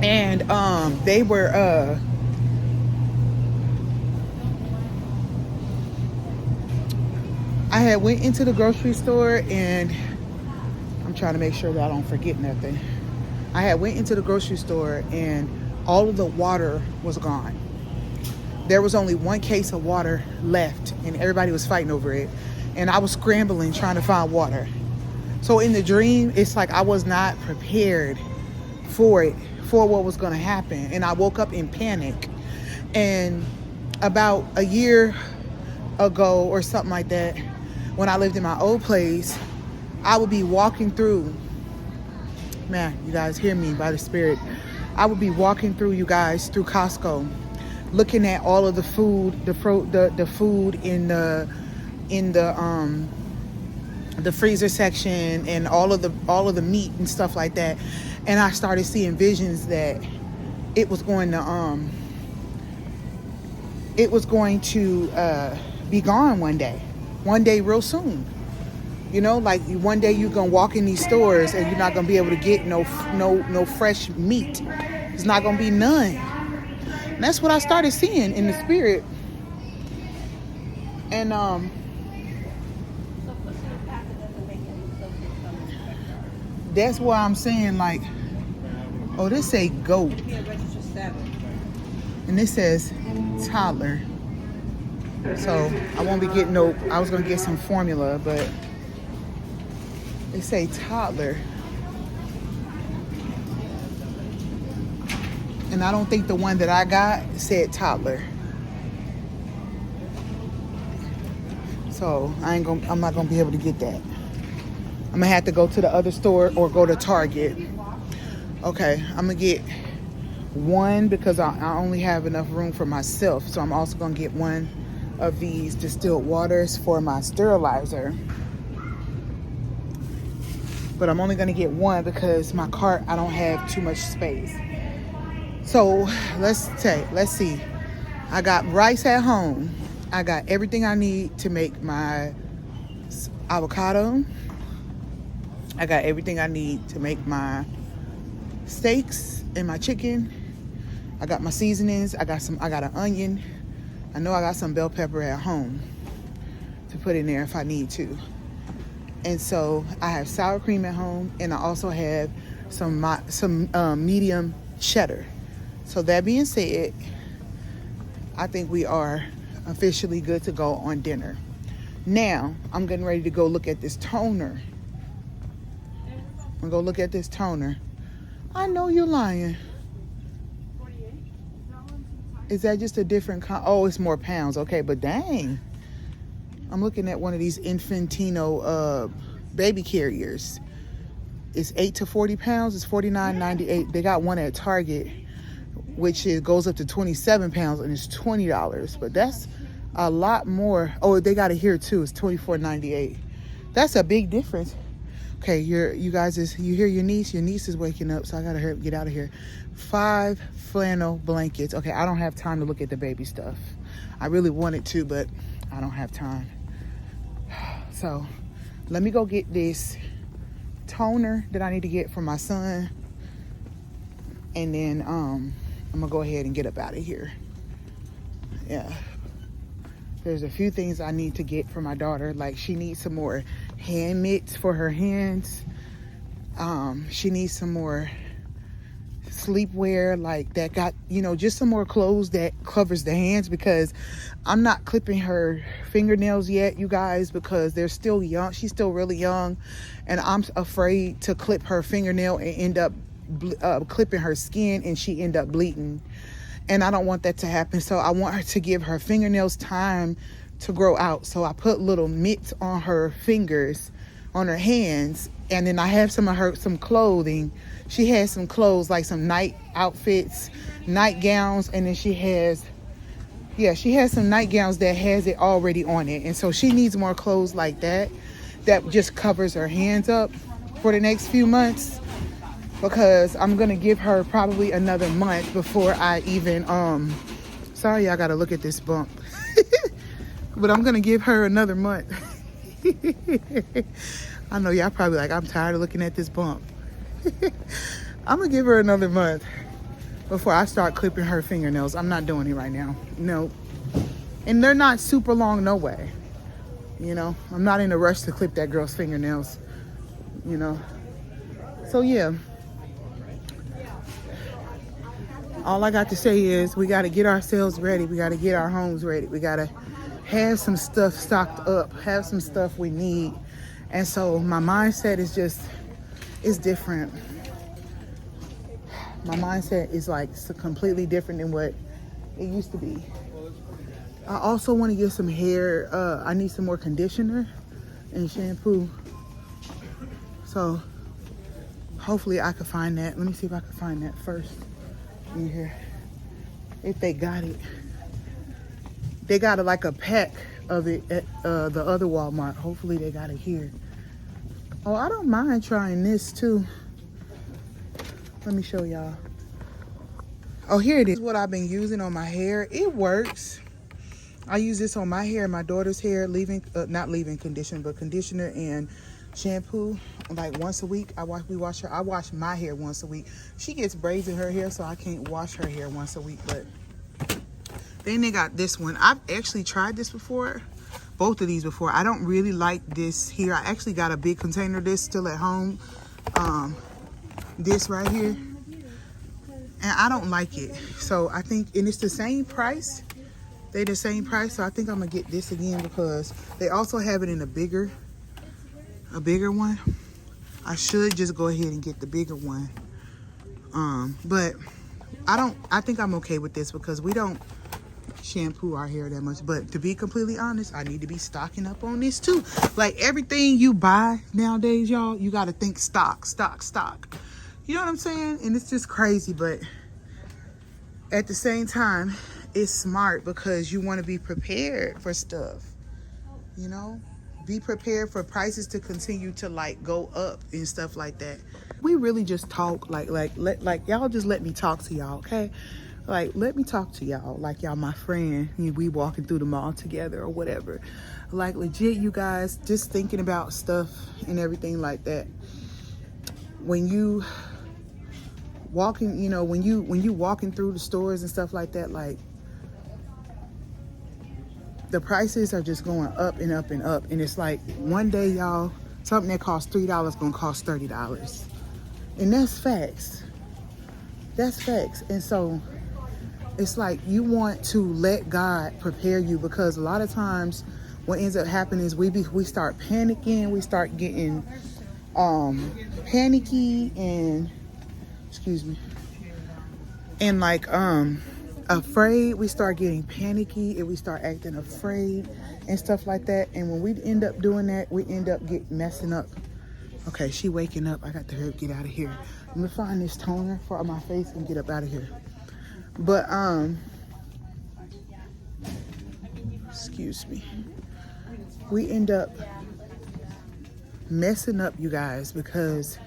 [SPEAKER 1] And they were I had went into the grocery store, and I'm trying to make sure that I don't forget nothing. I had went into the grocery store, and all of the water was gone. There was only one case of water left, and everybody was fighting over it. And I was scrambling trying to find water. So in the dream, it's like I was not prepared for it, for what was going to happen. And I woke up in panic. And about a year ago or something like that, when I lived in my old place, I would be walking through, man, you guys hear me by the Spirit. I would be walking through, you guys, through Costco, looking at all of the food, the food in the freezer section, and all of the meat and stuff like that. And I started seeing visions that it was going to be gone one day real soon. You know, like one day you're gonna walk in these stores and you're not gonna be able to get no fresh meat. There's not gonna be none. And that's what I started seeing in the spirit. And that's why I'm saying, like, oh, this say goat, and this says toddler. So I won't be getting I was gonna get some formula, but they say toddler. And I don't think the one that I got said toddler. So I'm not gonna be able to get that. I'm gonna have to go to the other store or go to Target. Okay, I'm gonna get one because I only have enough room for myself. So I'm also gonna get one of these distilled waters for my sterilizer. But I'm only gonna get one because my cart, I don't have too much space. So let's see. I got rice at home. I got everything I need to make my avocado. I got everything I need to make my steaks and my chicken. I got my seasonings. I got an onion. I know I got some bell pepper at home to put in there if I need to. And so I have sour cream at home, and I also have some medium cheddar. So that being said, I think we are officially good to go on dinner. Now, I'm getting ready to go look at this toner. I'm gonna go look at this toner. I know you're lying. 48. Is that just a different oh, it's more pounds. Okay, but dang. I'm looking at one of these Infantino baby carriers. It's 8 to 40 pounds. It's $49.98. They got one at Target, which goes up to 27 pounds, and it's $20. But that's a lot more. Oh, they got it here too. It's $24.98. That's a big difference. Okay, you guys, you hear your niece? Your niece is waking up, so I gotta hurry up, get out of here. 5 flannel blankets. Okay, I don't have time to look at the baby stuff. I really wanted to, but I don't have time. So let me go get this toner that I need to get for my son, and then I'm gonna go ahead and get up out of here. Yeah, there's a few things I need to get for my daughter. Like, she needs some more hand mitts for her hands. She needs some more sleepwear, like that, got, just some more clothes that covers the hands, because I'm not clipping her fingernails yet, you guys, because they're still young. She's still really young, and I'm afraid to clip her fingernail and end up clipping her skin and she end up bleeding, and I don't want that to happen. So I want her to give her fingernails time to grow out. So I put little mitts on her fingers, on her hands, and then I have some clothing. She has some clothes, like some night outfits, nightgowns, and then she has some nightgowns that has it already on it. And so she needs more clothes like that just covers her hands up for the next few months, because I'm gonna give her probably another month before I even sorry, I gotta look at this bump. But I'm gonna give her another month. I know y'all probably like, I'm tired of looking at this bump. I'm gonna give her another month before I start clipping her fingernails. I'm not doing it right now. No. And they're not super long, no way. I'm not in a rush to clip that girl's fingernails. So yeah. All I got to say is we got to get ourselves ready. We got to get our homes ready. We got to have some stuff stocked up, have some stuff we need. And so my mindset is just, it's different. My mindset is like completely different than what it used to be. I also want to get some hair. I need some more conditioner and shampoo. So hopefully I can find that. Let me see if I can find that first in here. If they got it. They got it like a pack of it at the other Walmart. Hopefully they got it here. Oh, I don't mind trying this too. Let me show y'all. Oh, here it is. What I've been using on my hair. It works. I use this on my hair, my daughter's hair, not leave-in conditioner, but conditioner and shampoo like once a week. I wash my hair once a week. She gets braids in her hair, so I can't wash her hair once a week. But then they got this one. I've actually tried this before, both of these before. I don't really like this here. I actually got a big container of this still at home. This right here, and I don't like it. So I think, and it's the same price. They the same price, so I think I'm gonna get this again because they also have it in a bigger one. I should just go ahead and get the bigger one. But I think I'm okay with this because we don't shampoo our hair that much. But to be completely honest, I need to be stocking up on this too. Like everything you buy nowadays, y'all, you gotta think stock. You know what I'm saying? And it's just crazy, but at the same time, it's smart because you want to be prepared for stuff, you know? Be prepared for prices to continue to like go up and stuff like that. We really just talk like y'all just let me talk to y'all, okay? Like, let me talk to y'all like y'all my friend. We walking through the mall together or whatever. Like legit, you guys, just thinking about stuff and everything like that. When you walking, you know, when you walking through the stores and stuff like that, like the prices are just going up and up and up. And it's like one day, y'all, something that costs $3 gonna cost $30. And that's facts. That's facts. And so it's like you want to let God prepare you, because a lot of times what ends up happening is we start panicking, we start getting panicky and and like afraid. We start getting panicky and we start acting afraid and stuff like that. And when we end up doing that, we end up messing up. Okay, she waking up. I got to hurry get out of here. I'm gonna find this toner for my face and get up out of here. But excuse me, we end up messing up, you guys, because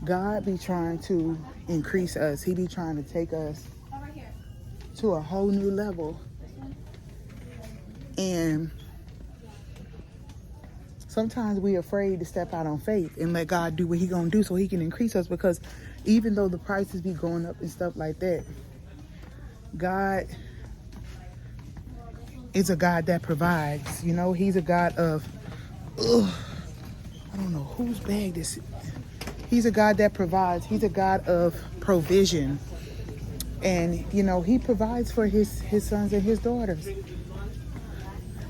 [SPEAKER 1] God be trying to increase us. He be trying to take us to a whole new level. And sometimes we're afraid to step out on faith and let God do what he gonna do so he can increase us, because even though the prices be going up and stuff like that, God is a God that provides. You know, he's a God of, I don't know whose bag this is. He's a God that provides. He's a God of provision. And, you know, he provides for his sons and his daughters.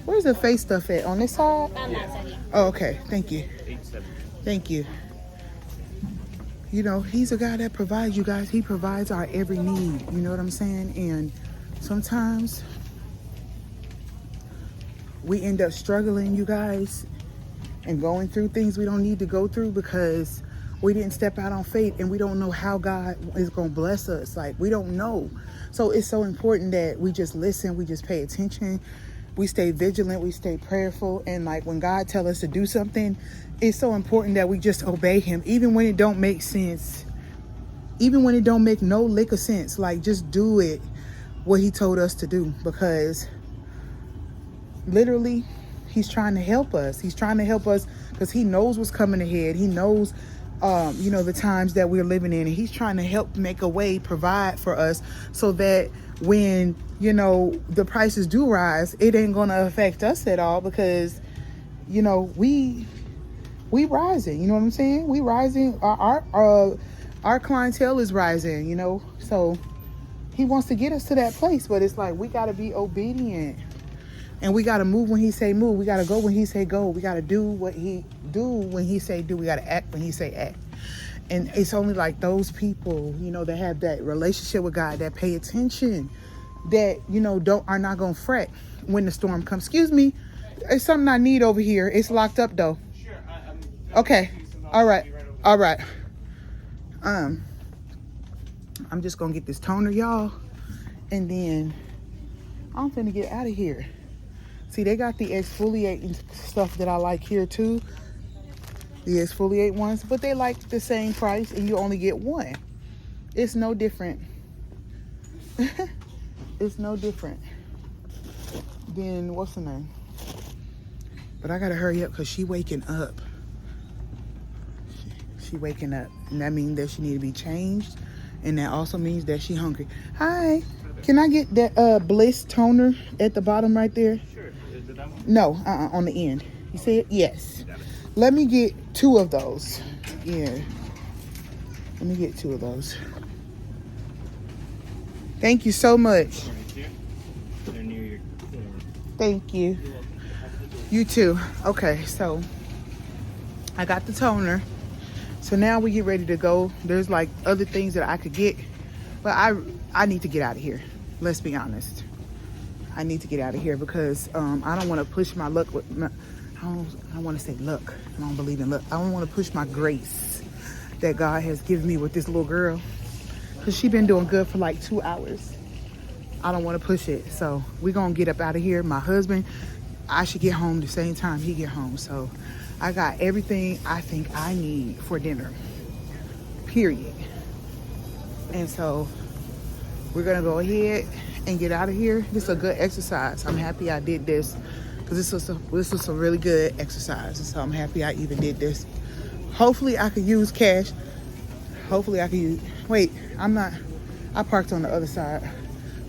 [SPEAKER 1] Where's the face stuff at? On this side? On that side. Oh, okay. Thank you. Thank you. You know, he's a God that provides, you guys. He provides our every need. You know what I'm saying? And sometimes we end up struggling, you guys, and going through things we don't need to go through because we didn't step out on faith, and we don't know how God is going to bless us. Like, we don't know. So it's so important that we just listen, we just pay attention, we stay vigilant, we stay prayerful. And like when God tells us to do something, it's so important that we just obey him, even when it don't make sense, even when it don't make no lick of sense. Like, just do it what he told us to do, because literally he's trying to help us. He's trying to help us because he knows what's coming ahead. He knows you know, the times that we're living in, and he's trying to help make a way, provide for us, so that when, you know, the prices do rise, it ain't gonna affect us at all, because, you know, we rising, you know what I'm saying? We rising, our clientele is rising, you know. So He wants to get us to that place, but it's like we got to be obedient. And we got to move when he say move. We got to go when he say go. We got to do what he do when he say do. We got to act when he say act. And it's only like those people, you know, that have that relationship with God, that pay attention, that, you know, are not going to fret when the storm comes. Excuse me. It's something I need over here. It's locked up though. Sure. Okay. All right. All right. I'm just going to get this toner, y'all. And then I'm finna get out of here. See, they got the exfoliating stuff that I like here too. The exfoliate ones, but they like the same price and you only get one. It's no different. It's no different than, what's the name? But I gotta hurry up because she waking up. She waking up. And that means that she need to be changed. And that also means that she hungry. Hi. Can I get that Bliss toner at the bottom right there? Sure. Is it that one? No, on the end. You see it? Yes. Let me get 2 of those. Yeah. Let me get 2 of those. Thank you so much. Thank you. You too. Okay, so I got the toner. So now we get ready to go. There's like other things that I could get, but I need to get out of here. Let's be honest. I need to get out of here because I don't want to push my luck with my, I don't want to say luck. I don't believe in luck. I don't want to push my grace that God has given me with this little girl because she's been doing good for like 2 hours. I don't want to push it. So we're going to get up out of here. My husband, I should get home the same time he get home. So I got everything I think I need for dinner, period. And so we're going to go ahead and get out of here. This is a good exercise. I'm happy I did this because this was some really good exercise. So I'm happy I even did this. Hopefully I could use cash. Hopefully I could use, wait, I parked on the other side.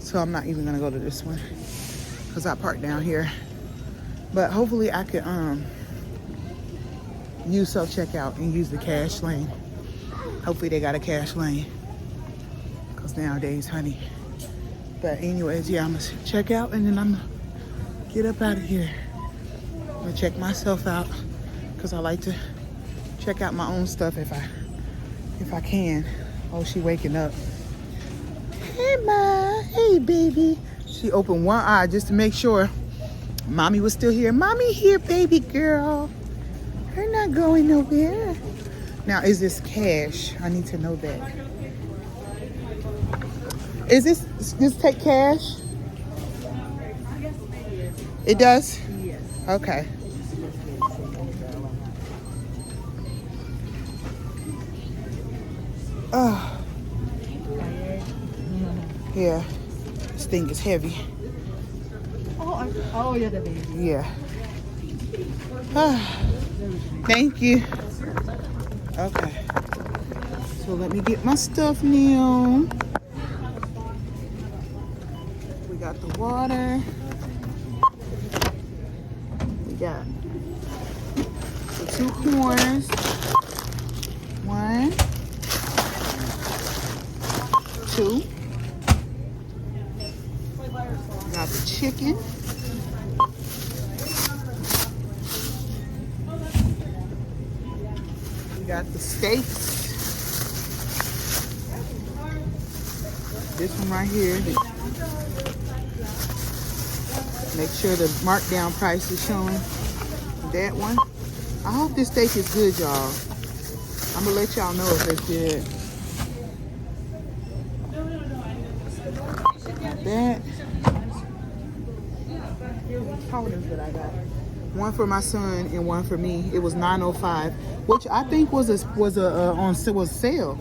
[SPEAKER 1] So I'm not even going to go to this one because I parked down here. But hopefully I could use self-checkout and use the cash lane. Hopefully they got a cash lane because nowadays, honey. But anyways, yeah, I'm going to check out and then I'm going to get up out of here. I'm going to check myself out because I like to check out my own stuff if I can. Oh, she waking up. Hey, Ma. Hey, baby. She opened one eye just to make sure Mommy was still here. Mommy here, baby girl. Her not going nowhere. Now, is this cash? I need to know that. Is this take cash? It does? Yes. Okay. Oh. Yeah. This thing is heavy. Oh, yeah, the baby. Yeah. Thank you. Okay. So let me get my stuff now. We got the water. We got the 2 corns. 1, 2. Got the chicken. We got the steaks. This one right here. Make sure the markdown price is showing. That one. I hope this steak is good, y'all. I'm gonna let y'all know if it's good. Got that. Powders that I got. One for my son and one for me. It was $9.05, which I think was sale.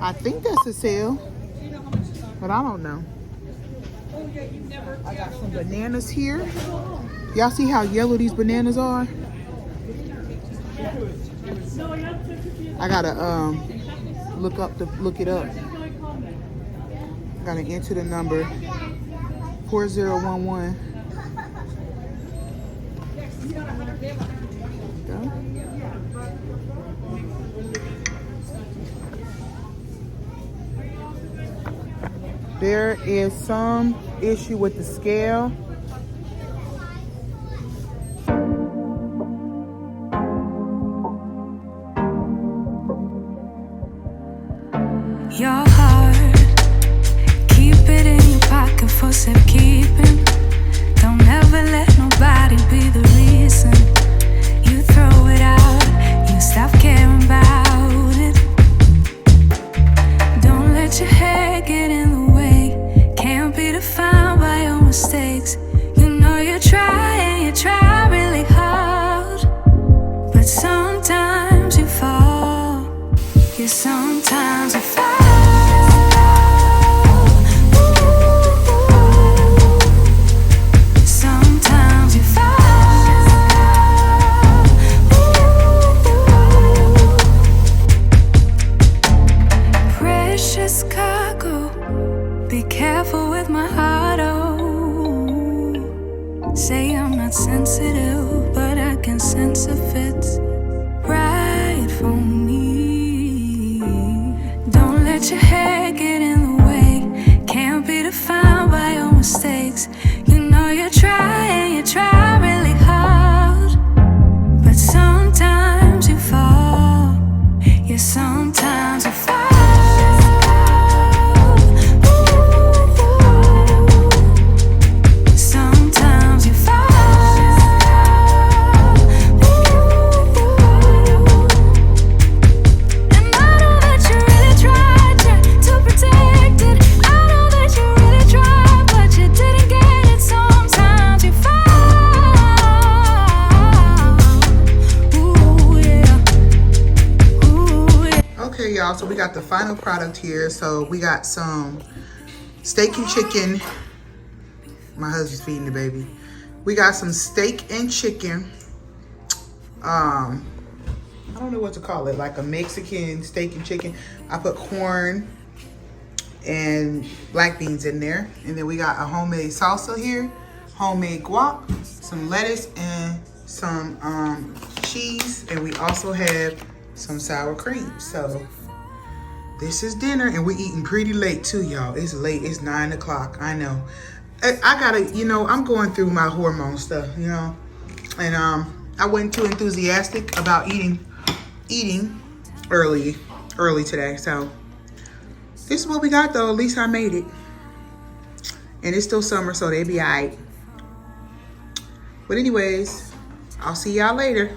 [SPEAKER 1] I think that's a sale, but I don't know. I got some bananas here. Y'all see how yellow these bananas are? I gotta look it up. I gotta enter the number 4011. There is some issue with the scale.
[SPEAKER 2] Your heart, keep it in your pocket for safekeeping. Don't ever let nobody be the reason you throw it out, you stop caring about it. Don't let your head get in the way, can't be defined by your mistakes. You know you try and you try really hard, but sometimes you fall. Yeah, sometimes you fall. Sometimes you fall. Precious cargo, be careful with my heart, oh. Say I'm not sensitive, but I can sense if it's right for me. Don't let your head get in the way, can't be defined by your mistakes. You know you try and you try really hard, but sometimes you fall. Yeah, sometimes you fall. Sometimes you fall. And I know that you really tried to protect it. I know that you really tried, but you didn't get it. Sometimes you fall. Ooh, yeah. Ooh, yeah.
[SPEAKER 1] Okay, y'all, so we got the final product here. So we got some steak and chicken. My husband's feeding the baby. We got some steak and chicken. I don't know what to call it, like a Mexican steak and chicken. I put corn and black beans in there. And then we got a homemade salsa here, homemade guac, some lettuce, and some cheese. And we also have some sour cream. So this is dinner, and we're eating pretty late too, y'all. It's late, it's 9 o'clock, I know. I gotta, you know, I'm going through my hormone stuff, you know. And I wasn't too enthusiastic about eating early today. So this is what we got though. At least I made it. And it's still summer, so they be all right. But anyways, I'll see y'all later.